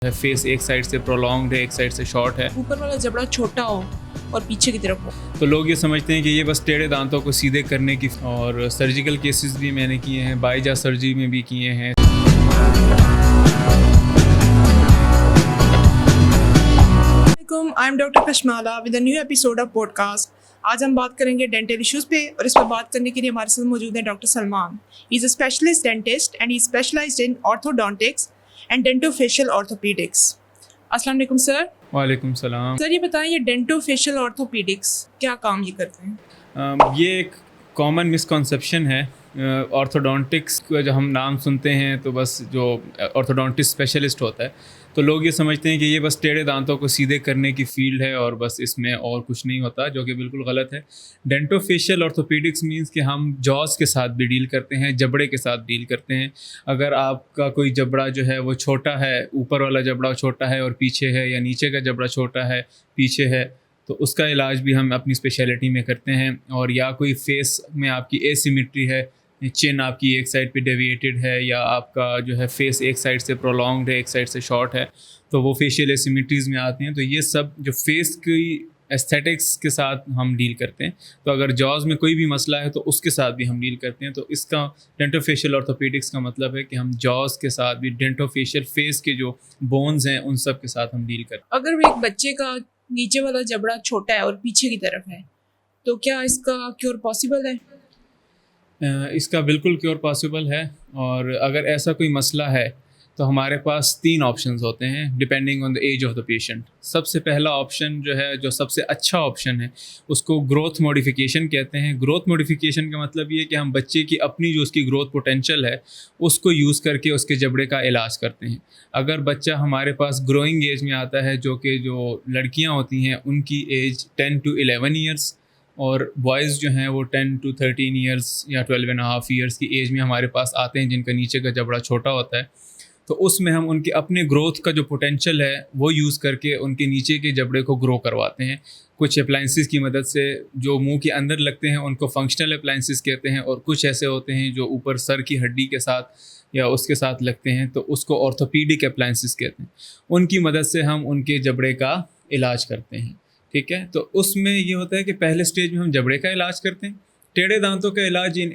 Face एक side से prolonged है, एक साइड से शॉर्ट है, ऊपर वाला जबड़ा छोटा हो और पीछे की तरफ हो। तो लोग ये समझते हैं कि ये बस टेढ़े दांतों को सीधे करने की। और सर्जिकल केसेस भी मैंने किए हैं, बाईजा सर्जरी में भी किए हैं। I am doctor Kashmala with a new episode of podcast. आज हम बात करेंगे डेंटल इश्यूज़ पे और इस पर बात करने के लिए हमारे साथ मौजूद है doctor Salman. He is a specialist dentist and he specialized in orthodontics and dentofacial orthopaedics. अस्सलाम वालेकुम सर। वालेकुम सलाम। सर ये बताएं, ये डेंटोफेशियल ऑर्थोपीडिक्स क्या काम ये करते हैं? ये एक कॉमन मिसकॉन्सेप्शन है। ऑर्थोडोंटिक्स का जो हम नाम सुनते हैं तो बस जो ऑर्थोडोंटिस्ट स्पेशलिस्ट होता है तो लोग ये समझते हैं कि ये बस टेढ़े दांतों को सीधे करने की फील्ड है और बस इसमें और कुछ नहीं होता, जो कि बिल्कुल गलत है। डेंटोफेशियल ऑर्थोपीडिक्स मींस कि हम जॉज के साथ भी डील करते हैं, जबड़े के साथ डील करते हैं। अगर आपका कोई जबड़ा जो है वो छोटा है, ऊपर वाला जबड़ा छोटा है और पीछे है, या नीचे का जबड़ा छोटा है पीछे है, तो उसका इलाज भी हम अपनी स्पेशलिटी में करते हैं। और या कोई फेस में आपकी एसिमेट्री है, चिन आपकी एक साइड पे डेविएटेड है, या आपका जो है फेस एक साइड से प्रोलॉन्ग्ड है, एक साइड से शॉर्ट है, तो वो फेशियल एसिमेट्रीज़ में आते हैं। तो ये सब जो फेस की एस्थेटिक्स के साथ हम डील करते हैं। तो अगर जॉज में कोई भी मसला है तो उसके साथ भी हम डील करते हैं। तो इसका डेंटोफेशियल ऑर्थोपीडिक्स का मतलब है कि हम जॉज के साथ भी डेंटोफेशियल फेस के जो बोन्स हैं उन सब के साथ हम डील करते हैं। अगर एक बच्चे का नीचे वाला जबड़ा छोटा है और पीछे की तरफ है तो क्या इसका क्योर पॉसिबल है? इसका बिल्कुल क्योर पॉसिबल है। और अगर ऐसा कोई मसला है तो हमारे पास 3 ऑप्शंस होते हैं depending on the age of the patient. सबसे पहला ऑप्शन जो है, जो सबसे अच्छा ऑप्शन है, उसको ग्रोथ मॉडिफिकेशन कहते हैं। ग्रोथ मॉडिफिकेशन का मतलब ये कि हम बच्चे की अपनी जो उसकी ग्रोथ पोटेंशियल है उसको यूज़ करके उसके जबड़े का इलाज करते हैं। अगर बच्चा हमारे पास ग्रोइंग एज में आता है, जो कि जो लड़कियाँ होती हैं उनकी एज 10 to 11 ईयर्स और बॉयज़ जो हैं वो 10 to 13 ईयर्स या 12.5 ईयर्स की एज में हमारे पास आते हैं, जिनका नीचे का जबड़ा छोटा होता है, तो उसमें हम उनके अपने ग्रोथ का जो पोटेंशियल है वो यूज़ करके उनके नीचे के जबड़े को ग्रो करवाते हैं। कुछ अप्लाइंसेस की मदद से जो मुंह के अंदर लगते हैं उनको फंक्शनल अप्लाइंसेस कहते हैं, और कुछ ऐसे होते हैं जो ऊपर सर की हड्डी के साथ या उसके साथ लगते हैं, तो उसको ऑर्थोपीडिक अप्लाइंसेस कहते हैं। उनकी मदद से हम उनके जबड़े का इलाज करते हैं। ठीक है, तो उसमें ये होता है कि पहले स्टेज में हम जबड़े का इलाज करते हैं। टेढ़े दांतों का इलाज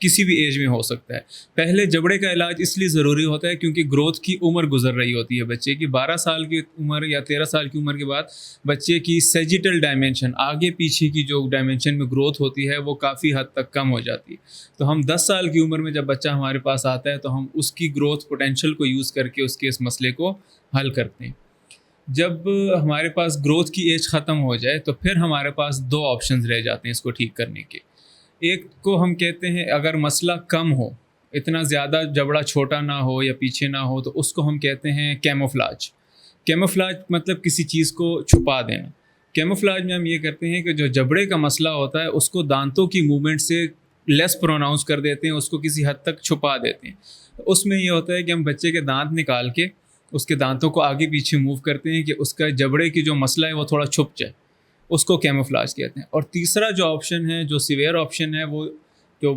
किसी भी एज में हो सकता है। पहले जबड़े का इलाज इसलिए ज़रूरी होता है क्योंकि ग्रोथ की उम्र गुजर रही होती है बच्चे की। 12 साल की उम्र या 13 साल की उम्र के बाद बच्चे की सेजिटल डायमेंशन, आगे पीछे की जो डायमेंशन में ग्रोथ होती है, वो काफ़ी हद तक कम हो जाती है। तो हम 10 साल की उम्र में जब बच्चा हमारे पास आता है तो हम उसकी ग्रोथ पोटेंशियल को यूज़ करके उसके इस मसले को हल करते हैं। जब हमारे पास ग्रोथ की एज ख़त्म हो जाए तो फिर हमारे पास 2 ऑप्शंस रह जाते हैं इसको ठीक करने के। एक को हम कहते हैं, अगर मसला कम हो, इतना ज़्यादा जबड़ा छोटा ना हो या पीछे ना हो, तो उसको हम कहते हैं कैमोफ्लाज। कैमोफ्लाज मतलब किसी चीज़ को छुपा देना। कैमोफ्लाज में हम ये करते हैं कि जो जबड़े का मसला होता है उसको दांतों की मूवमेंट से लेस प्रोनाउंस कर देते हैं, उसको किसी हद तक छुपा देते हैं। तो उसमें ये होता है कि हम बच्चे के दांत निकाल के उसके दांतों को आगे पीछे मूव करते हैं कि उसका जबड़े की जो मसला है वो थोड़ा छुप जाए, उसको कैमोफ्लाज कहते हैं। और तीसरा जो ऑप्शन है, जो सीवियर ऑप्शन है, वो जो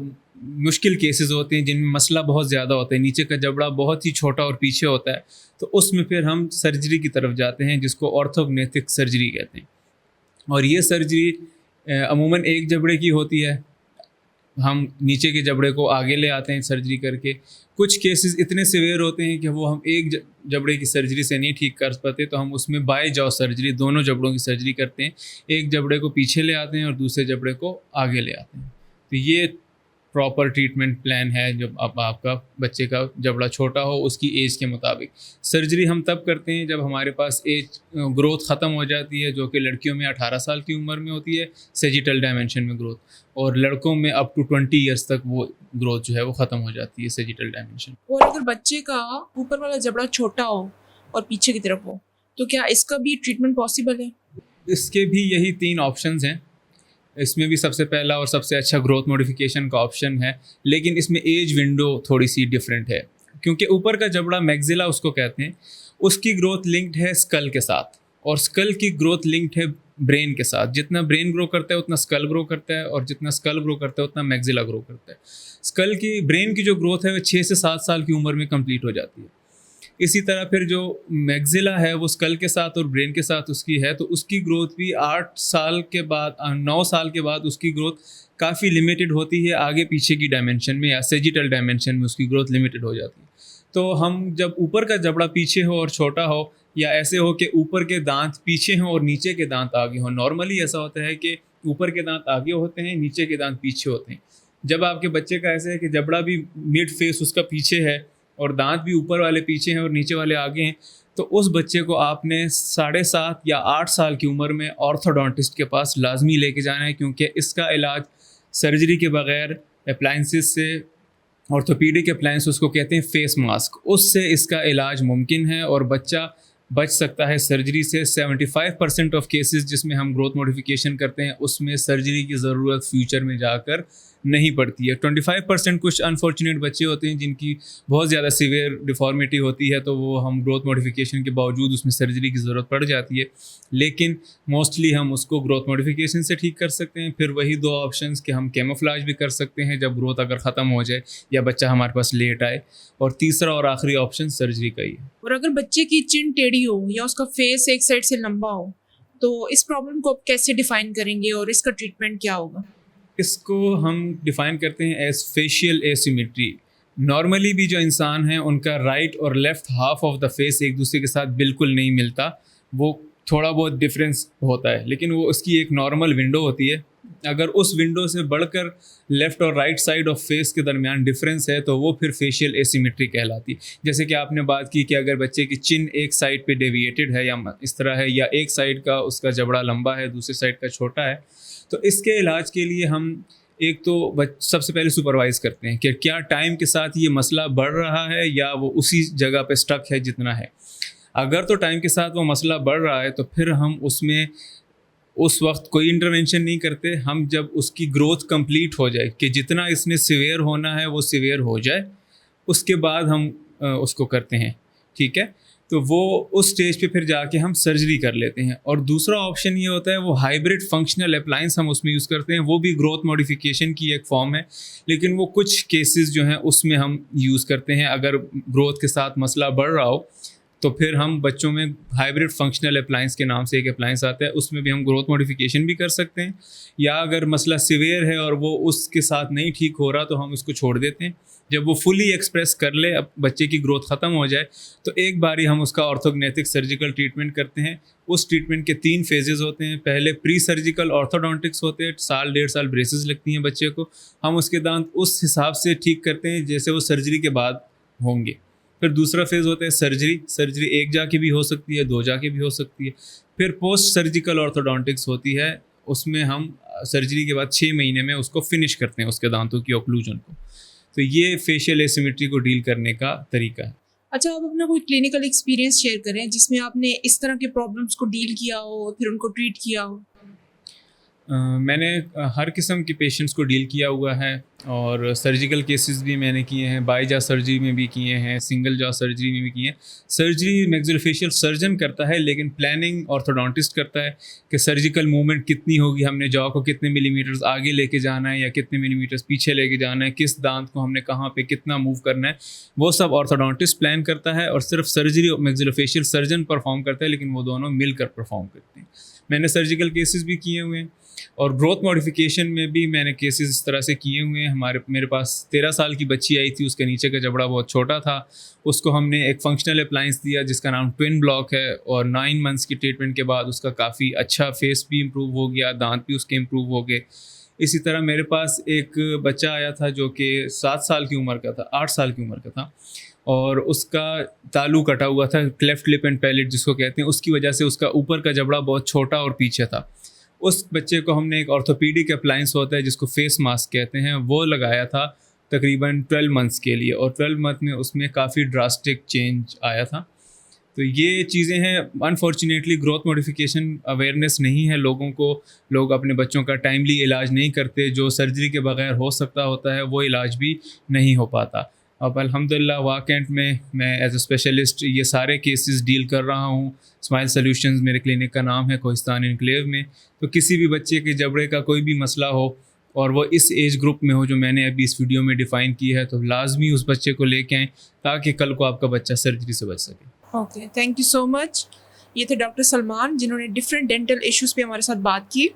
मुश्किल केसेस होते हैं जिनमें मसला बहुत ज़्यादा होता है, नीचे का जबड़ा बहुत ही छोटा और पीछे होता है, तो उसमें फिर हम सर्जरी की तरफ जाते हैं, जिसको ऑर्थोग्नेथिक सर्जरी कहते हैं। और ये सर्जरी अमूमन एक जबड़े की होती है। हम नीचे के जबड़े को आगे ले आते हैं सर्जरी करके। कुछ केसेस इतने सिवियर होते हैं कि वो हम एक जबड़े की सर्जरी से नहीं ठीक कर पाते, तो हम उसमें बाय जॉ सर्जरी, दोनों जबड़ों की सर्जरी करते हैं। एक जबड़े को पीछे ले आते हैं और दूसरे जबड़े को आगे ले आते हैं। तो ये प्रॉपर ट्रीटमेंट प्लान है जब अब आपका बच्चे का जबड़ा छोटा हो उसकी एज के मुताबिक। सर्जरी हम तब करते हैं जब हमारे पास एज ग्रोथ ख़त्म हो जाती है, जो कि लड़कियों में 18 साल की उम्र में होती है सेजिटल डायमेंशन में ग्रोथ, और लड़कों में अप टू 20 ईयर्स तक वो ग्रोथ जो है वो ख़त्म हो जाती है सेजिटल डायमेंशन। और अगर बच्चे का ऊपर वाला जबड़ा छोटा हो और पीछे की तरफ हो तो क्या इसका भी ट्रीटमेंट पॉसिबल है? इसके भी यही 3 ऑप्शंस हैं। इसमें भी सबसे पहला और सबसे अच्छा ग्रोथ मॉडिफिकेशन का ऑप्शन है, लेकिन इसमें एज विंडो थोड़ी सी डिफरेंट है, क्योंकि ऊपर का जबड़ा मैक्सिला उसको कहते हैं, उसकी ग्रोथ लिंक्ड है स्कल के साथ, और स्कल की ग्रोथ लिंक्ड है ब्रेन के साथ। जितना ब्रेन ग्रो करता है उतना स्कल ग्रो करता है, और जितना स्कल ग्रो करता है उतना मैक्सिला ग्रो करता है। ब्रेन की जो ग्रोथ है वो 6 से 7 साल की उम्र में कंप्लीट हो जाती है। इसी तरह फिर जो मैग्जिला है वो स्कल के साथ और ब्रेन के साथ उसकी है, तो उसकी ग्रोथ भी 8 साल के बाद 9 साल के बाद उसकी ग्रोथ काफ़ी लिमिटेड होती है, आगे पीछे की डायमेंशन में या सेजिटल डायमेंशन में उसकी ग्रोथ लिमिटेड हो जाती है। तो हम जब ऊपर का जबड़ा पीछे हो और छोटा हो, या ऐसे हो कि ऊपर के दांत पीछे हों और नीचे के दांत आगे हों, नॉर्मली ऐसा होता है कि ऊपर के दांत आगे होते हैं, नीचे के दांत पीछे होते हैं। जब आपके बच्चे का ऐसे है कि जबड़ा भी मिड फेस उसका पीछे है और दांत भी ऊपर वाले पीछे हैं और नीचे वाले आगे हैं, तो उस बच्चे को आपने 7.5 या 8 साल की उम्र में ऑर्थोडोंटिस्ट के पास लाजमी लेके जाना है, क्योंकि इसका इलाज सर्जरी के बगैर अप्लाइंसेस से, ऑर्थोपीडिक अप्लायंस उसको कहते हैं फेस मास्क, उससे इसका इलाज मुमकिन है और बच्चा बच सकता है सर्जरी से। 75% ऑफ केसेस जिसमें हम ग्रोथ मॉडिफिकेशन करते हैं उसमें सर्जरी की ज़रूरत फ्यूचर में जाकर नहीं पड़ती है। 25% कुछ अनफॉर्चुनेट बच्चे होते हैं जिनकी बहुत ज़्यादा सीवियर डिफॉर्मिटी होती है, तो वो हम ग्रोथ मॉडिफिकेशन के बावजूद उसमें सर्जरी की ज़रूरत पड़ जाती है, लेकिन मोस्टली हम उसको ग्रोथ मॉडिफिकेशन से ठीक कर सकते हैं। फिर वही 2 ऑप्शंस कि हम कैमोफ्लेज भी कर सकते हैं जब ग्रोथ अगर ख़त्म हो जाए या बच्चा हमारे पास लेट आए, और तीसरा और आखिरी ऑप्शन सर्जरी का ही है। और अगर बच्चे की चिन टेढ़ी हो या उसका फेस एक साइड से लंबा हो, तो इस प्रॉब्लम को आप कैसे डिफाइन करेंगे और इसका ट्रीटमेंट क्या होगा? इसको हम डिफ़ाइन करते हैं एज फेशियल एसिमेट्री। नॉर्मली भी जो इंसान हैं उनका राइट और left half of the face एक दूसरे के साथ बिल्कुल नहीं मिलता, वो थोड़ा बहुत डिफरेंस होता है, लेकिन वो उसकी एक नॉर्मल विंडो होती है। अगर उस विंडो से बढ़कर लेफ़्ट और राइट साइड ऑफ फेस के दरमियान डिफरेंस है तो वो फिर फेशियल एसिमेट्री कहलाती है। जैसे कि आपने बात की कि अगर बच्चे की चिन एक साइड पे डेविएटेड है या इस तरह है, या एक साइड का उसका जबड़ा लंबा है दूसरी साइड का छोटा है, तो इसके इलाज के लिए हम एक तो सबसे पहले सुपरवाइज़ करते हैं कि क्या टाइम के साथ ये मसला बढ़ रहा है या वो उसी जगह पे स्टक है जितना है। अगर तो टाइम के साथ वो मसला बढ़ रहा है तो फिर हम उसमें उस वक्त कोई इंटरवेंशन नहीं करते। हम जब उसकी ग्रोथ कंप्लीट हो जाए कि जितना इसने सीवियर होना है वो सीवियर हो जाए, उसके बाद हम उसको करते हैं, ठीक है। तो वो उस स्टेज पे फिर जाके हम सर्जरी कर लेते हैं। और दूसरा ऑप्शन ये होता है वो हाइब्रिड फंक्शनल अप्लायंस हम उसमें यूज़ करते हैं, वो भी ग्रोथ मॉडिफिकेशन की एक फॉर्म है, लेकिन वो कुछ केसेस जो हैं उसमें हम यूज़ करते हैं। अगर ग्रोथ के साथ मसला बढ़ रहा हो तो फिर हम बच्चों में हाइब्रिड फंक्शनल अप्लायंस के नाम से एक अप्लायंस आता है, उसमें भी हम ग्रोथ मॉडिफिकेशन भी कर सकते हैं, या अगर मसला सीवियर है और वो उसके साथ नहीं ठीक हो रहा तो हम उसको छोड़ देते हैं। जब वो फुली एक्सप्रेस कर ले, अब बच्चे की ग्रोथ ख़त्म हो जाए, तो एक बारी हम उसका ऑर्थोग्नेटिक सर्जिकल ट्रीटमेंट करते हैं। उस ट्रीटमेंट के 3 फेजेस होते हैं। पहले प्री सर्जिकल ऑर्थोडोंटिक्स होते हैं, 1.5 साल ब्रेसेस लगती हैं बच्चे को, हम उसके दांत उस हिसाब से ठीक करते हैं जैसे वो सर्जरी के बाद होंगे। फिर दूसरा फेज़ होता है सर्जरी 1 जा के भी हो सकती है, 2 जा के भी हो सकती है। फिर पोस्ट सर्जिकल ऑर्थोडोंटिक्स होती है, उसमें हम सर्जरी के बाद 6 महीने में उसको फिनिश करते हैं उसके दांतों की ऑक्लूजन को। तो ये फेशियल एसिमेट्री को डील करने का तरीका है। अच्छा, आप अपना कोई क्लिनिकल एक्सपीरियंस शेयर करें जिसमें आपने इस तरह के प्रॉब्लम्स को डील किया हो, फिर उनको ट्रीट किया हो। मैंने हर किस्म के पेशेंट्स को डील किया हुआ है, और सर्जिकल केसेस भी मैंने किए हैं, बाई जॉ सर्जरी में भी किए हैं, सिंगल जॉ सर्जरी में भी किए हैं। सर्जरी मैक्सिलोफेशियल सर्जन करता है, लेकिन प्लानिंग ऑर्थोडोंटिस्ट करता है कि सर्जिकल मूवमेंट कितनी होगी, हमने जॉ को कितने मिलीमीटर्स आगे लेके जाना है या कितने मिलीमीटर्स पीछे लेके जाना है, किस दांत को हमने कहाँ पे कितना मूव करना है, वो सब ऑर्थोडोंटिस्ट प्लान करता है, और सिर्फ सर्जरी मैक्सिलोफेशियल सर्जन परफॉर्म करता है, लेकिन वो दोनों मिलकर परफॉर्म करते हैं। मैंने सर्जिकल केसेस भी किए हुए हैं, और ग्रोथ मॉडिफिकेशन में भी मैंने केसेस इस तरह से किए हुए हैं। मेरे पास 13 साल की बच्ची आई थी, उसके नीचे का जबड़ा बहुत छोटा था, उसको हमने एक फंक्शनल अप्लायंस दिया जिसका नाम ट्विन ब्लॉक है, और 9 मंथ्स की ट्रीटमेंट के बाद उसका काफ़ी अच्छा फेस भी इम्प्रूव हो गया, दांत भी उसके इम्प्रूव हो गए। इसी तरह मेरे पास एक बच्चा आया था जो कि 7 साल की उम्र का था, 8 साल की उम्र का था, और उसका तालू कटा हुआ था, क्लेफ्ट लिप एंड पैलेट जिसको कहते हैं, उसकी वजह से उसका ऊपर का जबड़ा बहुत छोटा और पीछे था। उस बच्चे को हमने एक ऑर्थोपीडिक अप्लायंस होता है जिसको फेस मास्क कहते हैं, वो लगाया था तकरीबन 12 मंथ्स के लिए, और 12 मंथ में उसमें काफ़ी ड्रास्टिक चेंज आया था। तो ये चीज़ें हैं। अनफॉर्चुनेटली ग्रोथ मॉडिफिकेशन अवेयरनेस नहीं है लोगों को, लोग अपने बच्चों का टाइमली इलाज नहीं करते, जो सर्जरी के बगैर हो सकता होता है वो इलाज भी नहीं हो पाता। अब अल्हम्दुलिल्लाह वाकैंट में मैं एज ए स्पेशलिस्ट ये सारे केसेस डील कर रहा हूँ। स्माइल सॉल्यूशंस मेरे क्लिनिक का नाम है, कोहिस्तान इनक्लेव में। तो किसी भी बच्चे के जबड़े का कोई भी मसला हो, और वो इस एज ग्रुप में हो जो मैंने अभी इस वीडियो में डिफ़ाइन की है, तो लाजमी उस बच्चे को लेके आएँ ताकि कल को आपका बच्चा सर्जरी से बच सके। Okay, thank you so much. ये थे डॉक्टर सलमान जिन्होंने डिफरेंट डेंटल इश्यूज़ पे हमारे साथ बात की।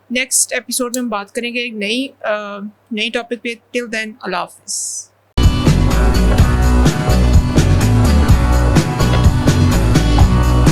नेक्स्ट एपिसोड में हम बात करेंगे एक नई टॉपिक पे। टिल देन, अल्लाह हाफ़िज़।